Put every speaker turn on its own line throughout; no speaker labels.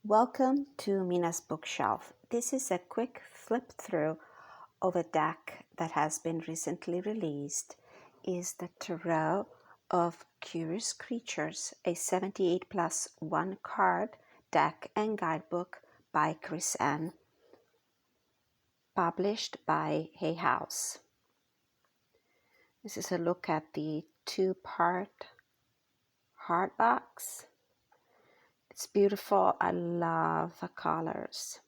Welcome to Mina's bookshelf. This is a quick flip through of a deck that has been recently released. Is the Tarot of Curious Creatures, a 78 plus 1 card deck and guidebook by Chris N, published by Hay House. This is a look at the two-part hardbacks. It's beautiful. I love the colors.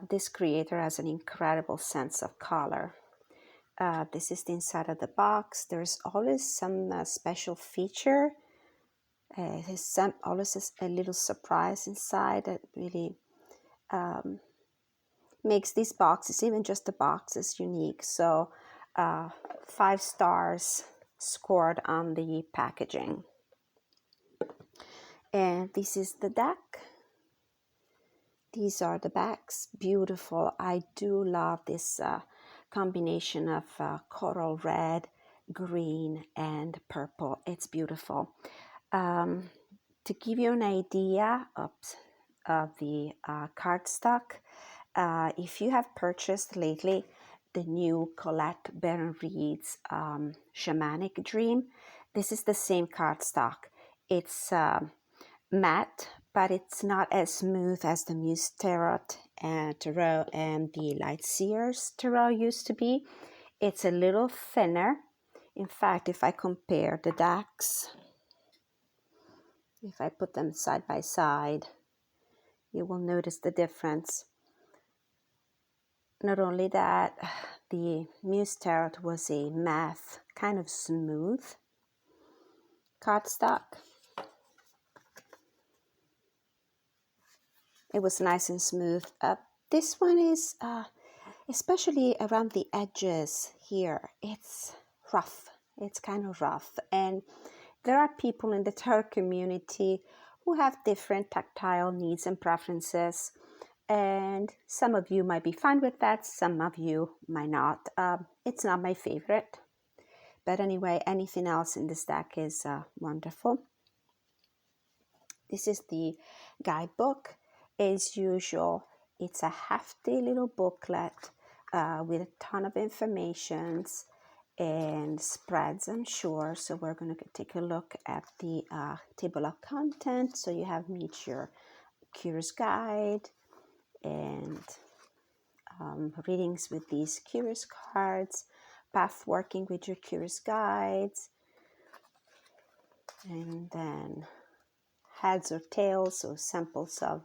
This creator has an incredible sense of color. This is the inside of the box. There's always some special feature. There's always a little surprise inside that really makes these boxes, even just the boxes, unique. So 5 stars scored on the packaging. And this is the deck. These are the backs. Beautiful. I do love this combination of coral red, green, and purple. It's beautiful. To give you an idea of the cardstock, if you have purchased lately the new Colette Baron-Reid's Shamanic Dream, this is the same cardstock. It's matte, but it's not as smooth as the Muse Tarot and the Lightseer's Tarot used to be. It's a little thinner. In fact, if I compare the decks, if I put them side by side, you will notice the difference. Not only that, the Muse Tarot was a matte, kind of smooth cardstock. It was nice and smooth. This one is, especially around the edges here, it's rough. It's kind of rough. And there are people in the tarot community who have different tactile needs and preferences. And some of you might be fine with that. Some of you might not. It's not my favorite. But anyway, anything else in this deck is wonderful. This is the guidebook. As usual, it's a hefty little booklet with a ton of information and spreads, I'm sure. So we're going to take a look at the table of contents. So you have Meet Your Curious Guide and readings with these curious cards, path working with your curious guides, and then heads or tails, so samples of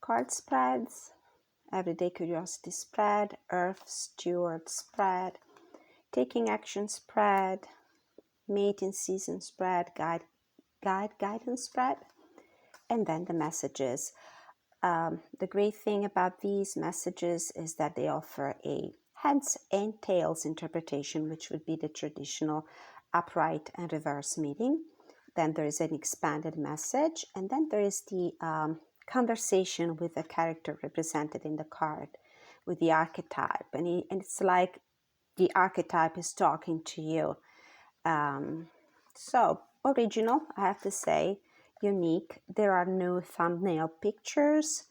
card spreads, everyday curiosity spread, earth steward spread, taking action spread, mating season spread, guidance spread, and then the messages. The great thing about these messages is that they offer a heads and tails interpretation, which would be the traditional upright and reverse meaning. Then there is an expanded message, and then there is the conversation with the character represented in the card, with the archetype, and it's like the archetype is talking to you. So original, I have to say, unique. There are no thumbnail pictures,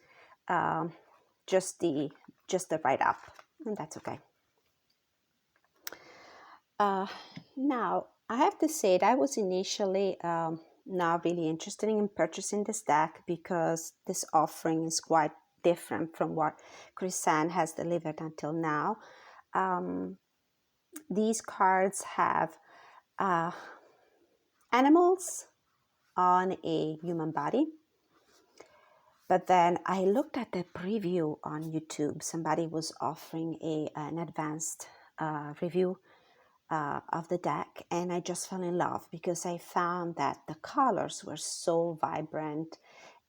just the write-up, and that's okay. Now, I have to say that I was initially not really interested in purchasing this deck because this offering is quite different from what Chris N has delivered until now. These cards have animals on a human body. But then I looked at the preview on YouTube. Somebody was offering an advanced review of the deck, and I just fell in love because I found that the colors were so vibrant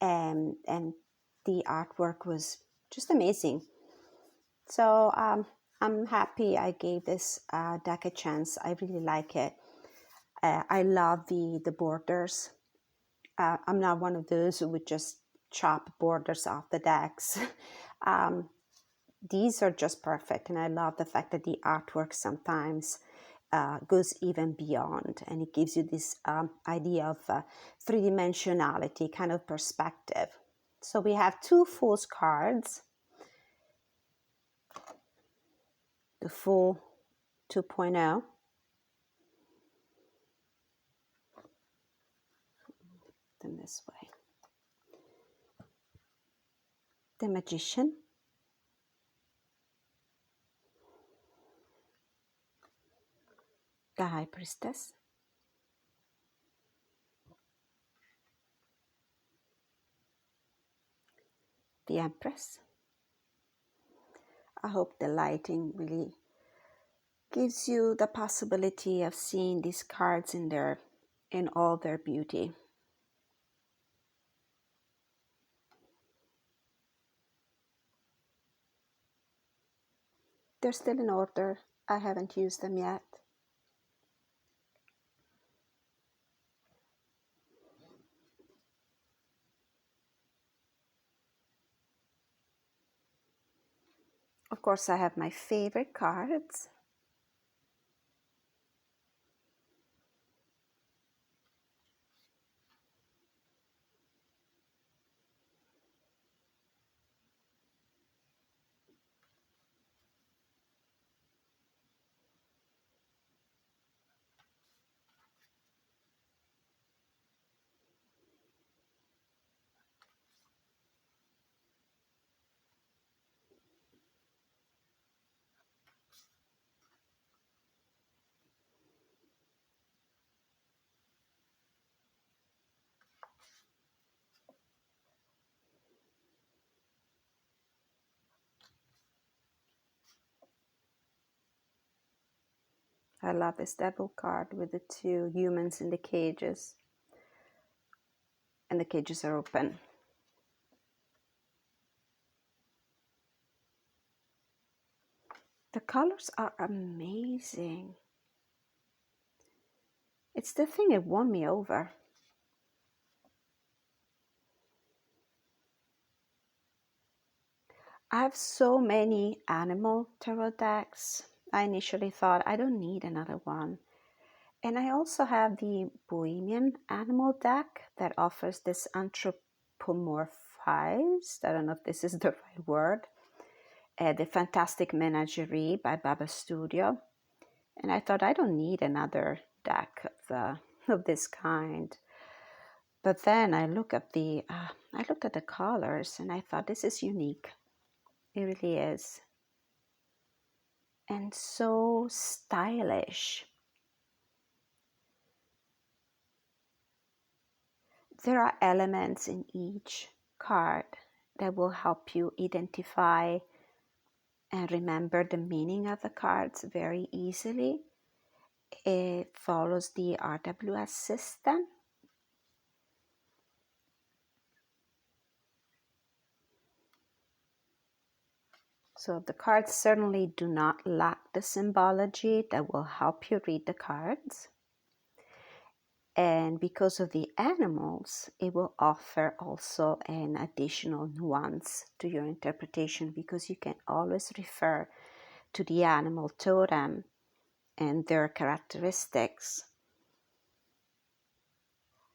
and the artwork was just amazing. So I'm happy I gave this deck a chance. I really like it. I love the borders. I'm not one of those who would just chop borders off the decks. These are just perfect, and I love the fact that the artwork sometimes goes even beyond, and it gives you this idea of three-dimensionality, kind of perspective. So we have two Fools cards. The Fool 2.0. Then this way. The Magician. The High Priestess. The Empress. I hope the lighting really gives you the possibility of seeing these cards in all their beauty. They're still in order. I haven't used them yet. Of course, I have my favorite cards. I love this devil card with the two humans in the cages. And the cages are open. The colors are amazing. It's the thing that won me over. I have so many animal tarot decks. I initially thought I don't need another one. And I also have the Bohemian animal deck that offers this anthropomorphized, I don't know if this is the right word, the Fantastic Menagerie by Baba Studio. And I thought I don't need another deck of this kind. But then I looked at the colors and I thought this is unique. It really is. And so stylish. There are elements in each card that will help you identify and remember the meaning of the cards very easily. It follows the RWS system. So the cards certainly do not lack the symbology that will help you read the cards. And because of the animals, it will offer also an additional nuance to your interpretation, because you can always refer to the animal totem and their characteristics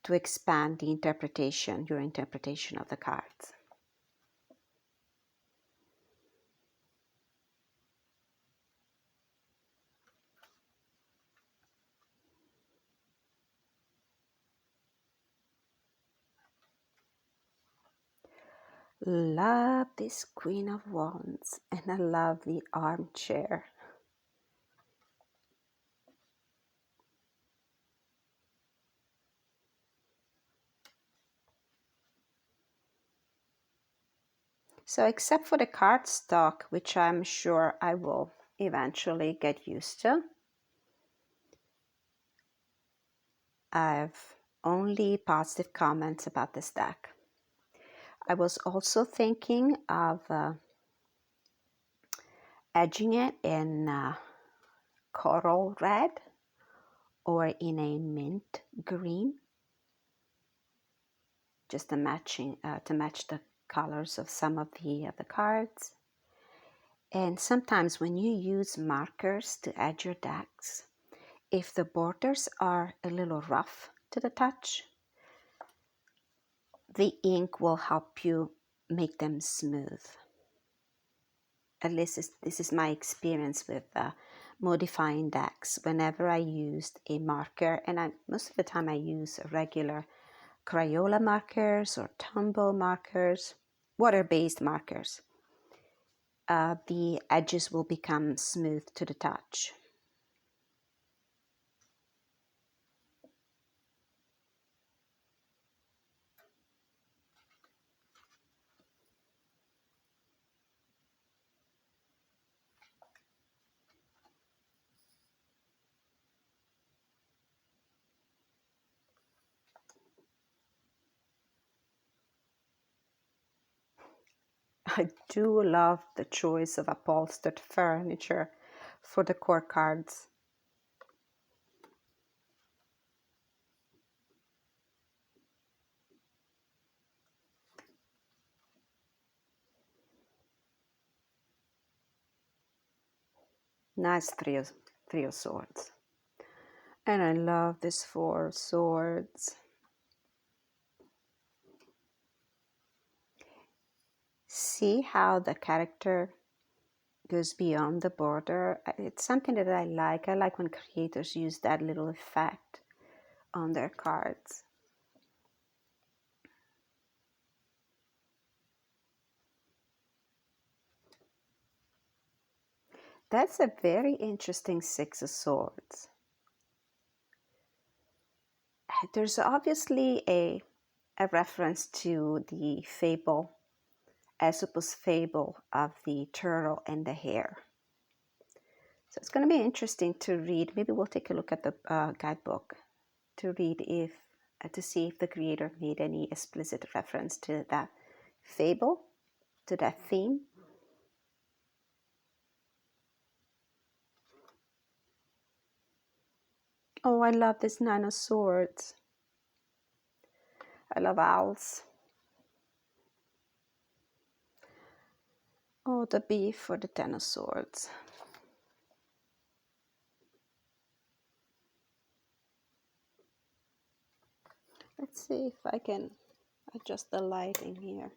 to expand the interpretation, your interpretation of the cards. Love this Queen of Wands, and I love the armchair. So except for the cardstock, which I'm sure I will eventually get used to, I have only positive comments about this deck. I was also thinking of edging it in coral red or in a mint green, just to match the colors of some of the cards. And sometimes when you use markers to edge your decks, if the borders are a little rough to the touch, the ink will help you make them smooth. At least this is my experience with modifying decks. Whenever I used a marker, and most of the time I use regular Crayola markers or Tombow markers, water-based markers, the edges will become smooth to the touch. I do love the choice of upholstered furniture for the core cards. Nice three of swords. And I love this 4 of swords. See how the character goes beyond the border. It's something that I like. I like when creators use that little effect on their cards. That's a very interesting 6 of swords. There's obviously a reference to the fable, Aesop's fable of the turtle and the hare. So it's going to be interesting to read. Maybe we'll take a look at the guidebook to read to see if the creator made any explicit reference to that fable, to that theme. Oh, I love this 9 of swords. I love owls. Oh, the B for the 10 of swords. Let's see if I can adjust the lighting here.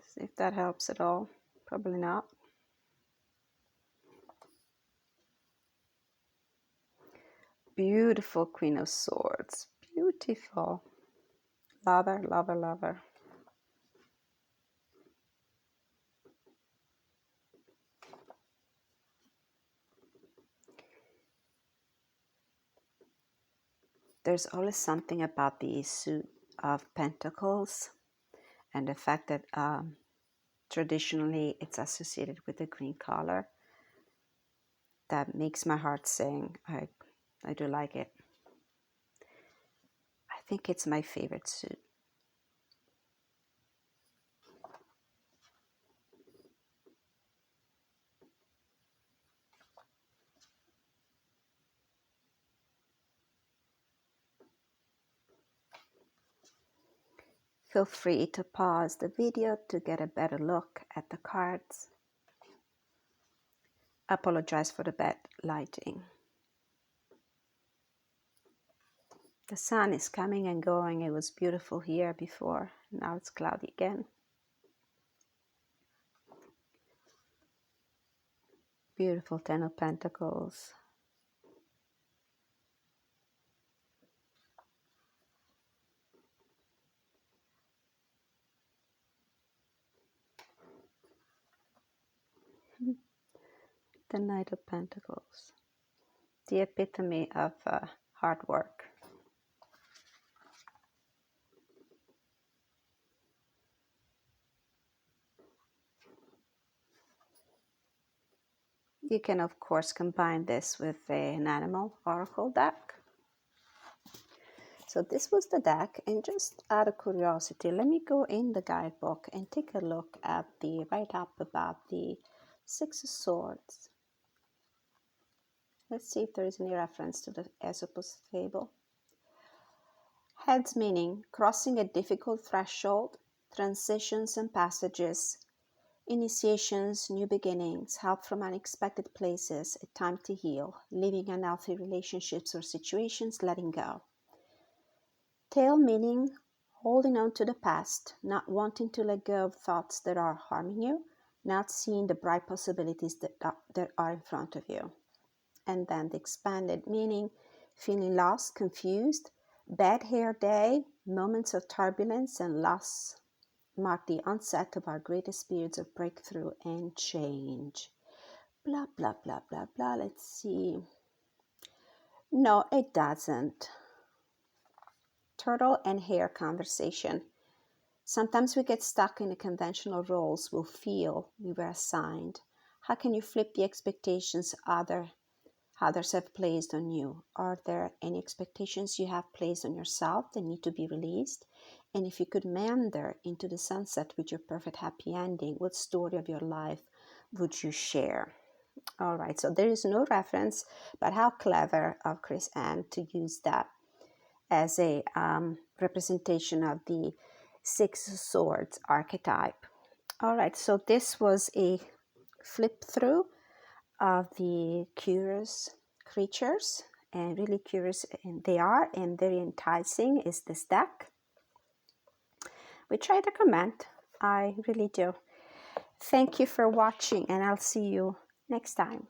See if that helps at all. Probably not. Beautiful Queen of Swords. Beautiful. Lover, lover, lover. There's always something about the suit of Pentacles and the fact that traditionally it's associated with the green color that makes my heart sing. I do like it. I think it's my favorite suit. Feel free to pause the video to get a better look at the cards. I apologize for the bad lighting. The sun is coming and going. It was beautiful here before. Now it's cloudy again. Beautiful 10 of Pentacles. The Knight of Pentacles. The epitome of hard work. You can, of course, combine this with an animal oracle deck. So this was the deck, and just out of curiosity, let me go in the guidebook and take a look at the write-up about the 6 of Swords. Let's see if there is any reference to the Aesop's fable. Heads meaning crossing a difficult threshold, transitions and passages, initiations, new beginnings, help from unexpected places, a time to heal, leaving unhealthy relationships or situations, letting go. Tail meaning holding on to the past, not wanting to let go of thoughts that are harming you, not seeing the bright possibilities that are in front of you. And then the expanded meaning, feeling lost, confused, bad hair day, moments of turbulence and loss mark the onset of our greatest periods of breakthrough and change. Blah, blah, blah, blah, blah. Let's see. No, it doesn't. Turtle and hare conversation. Sometimes we get stuck in the conventional roles we feel we were assigned. How can you flip the expectations others have placed on you? Are there any expectations you have placed on yourself that need to be released? And if you could meander into the sunset with your perfect happy ending, what story of your life would you share? All right, so there is no reference, but how clever of Chris Ann to use that as a representation of the Six Swords archetype. All right, so this was a flip through of the curious creatures, and really curious they are, and very enticing is this deck, which I recommend. I really do. Thank you for watching, and I'll see you next time.